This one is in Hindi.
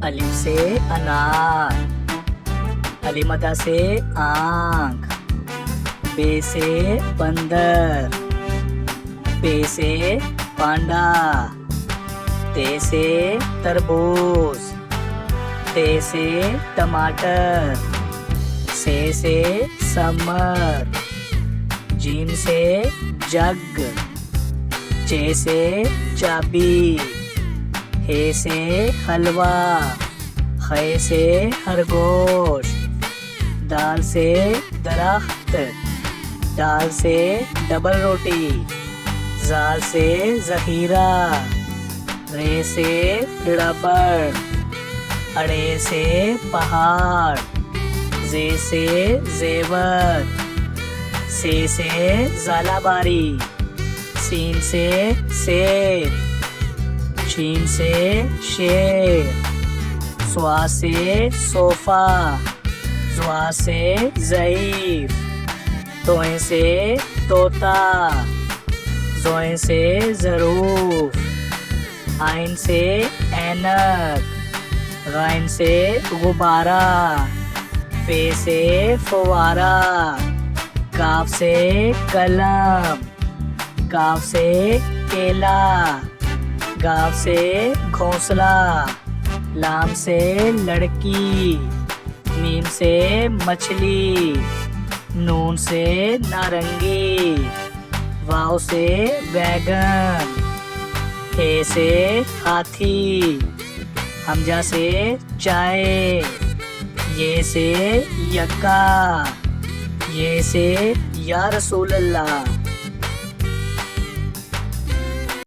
अलिफ से अनार, अलीमदा से आँख, बे से बंदर, पे से पांडा, ते से तरबूज, ते से टमाटर, से समर, जीम से जग, चे से चाबी, हे से हलवा, खे से खरगोश, दाल से दरख्त, दाल से डबल रोटी, जाल से जहीरा, रे से रबड़, अड़े से पहाड़, जे से जेवर, से झालाबारी, सीन से सेब, शीन से शेर, स्वा से सोफा, ज़्वा से ज़ईफ, तोए से तोता, ज़ोए से ज़रूफ, आइन से ऐनक, गाइन से गुब्बारा, फे से फवारा, काफ से कलम, काफ से केला, गाफ से घोंसला, लाम से लड़की, मीम से मछली, नून से नारंगी, वाव से बैगन, हे से हाथी, हमजा से चाय, ये से यक्का, ये से या रसूल अल्लाह।